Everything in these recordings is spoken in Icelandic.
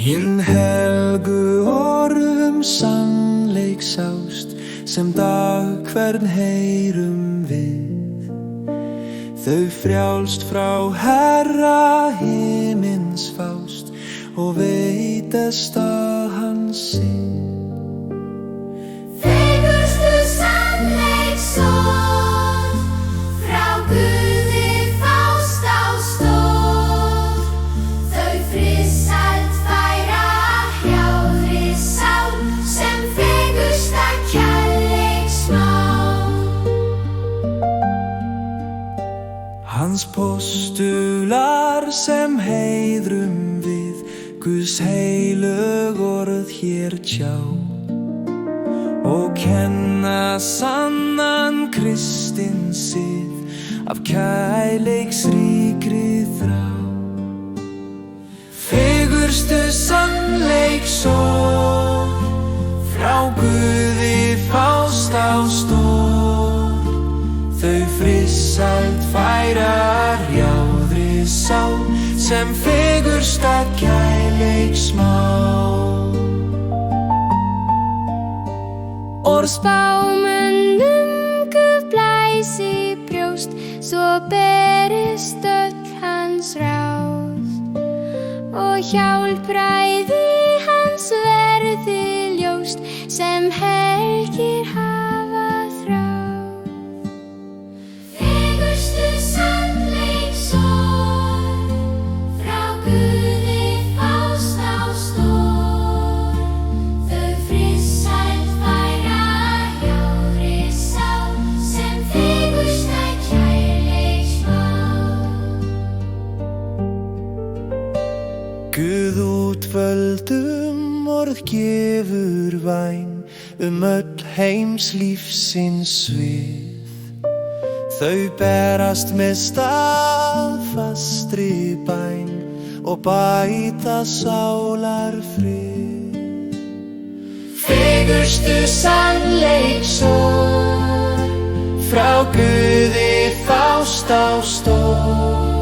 Hinn helgu orðum sannleik sást, sem dag hvern heyrum við. Þau frjálst frá Herra himins fást og veitast að hans sið. Fegurstu sannleiksorð frá Guði fást á stóð. Þau friðsæld færa hrjáðri sál, sem fegursta kærleiksmál. Hans postular sem heiðrum við, Guðs heilög orð hér tjá, og kenna sannan kristinn sið af kærleiksríkri þrá. Fegurstu sannleiksorð frá Guði fást á stóð. Þau friðsæld færa hrjáðri sál, sem fegursta kærleiksmál. Orð spámönnum Guð blæs í brjóst, svo berist öll hans ráð, og hjálpræði hans verði ljóst, sem helgir hafa þráð. Fegurstu sannleiksorð frá Guði fást á stóð. Þau friðsæld færa hrjáðri sál, sem fegursta kærleiksmál. Guð útvöldum orð gefur væn, öll heims lífsins svið. Þau berast með staðfastri bæn og bæta sálar frið. Fegurstu sannleiksorð frá Guði fást á stóð.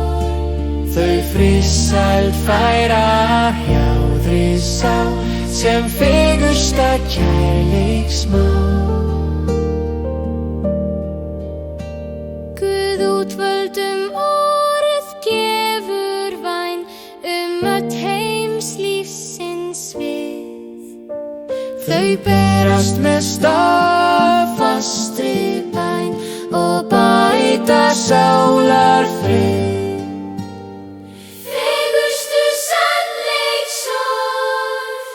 Þau friðsæld færa hrjáðri sál, sem fegursta kærleiksmál. Guð útvöldum orð gefur væn, öll heims lífsins svið. Þau berast með staðfastri bæn og bæta sálar frið. Fegurstu sannleiksorð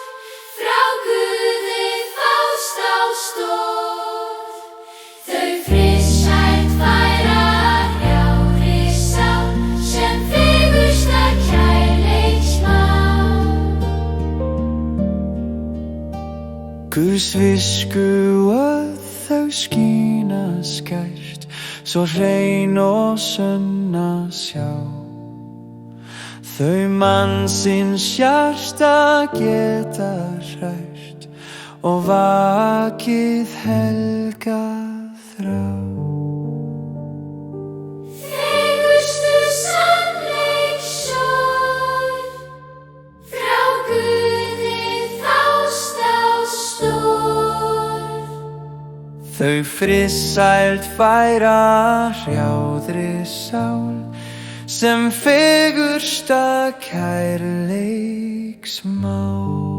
frá Guði fást á stóð. Þau friðsæld færa hrjáðri sál, sem fegursta kærleiksmál. Guðs visku að þau skína skært, svo hrein og sönn að sjá. Þau mannsins hjarta geta hrært og vakið helga þrá. Fegurstu sannleiksorð frá Guði fást á stóð. Þau friðsæld færa hrjáðri sál, sem fegursta kærleiksmál.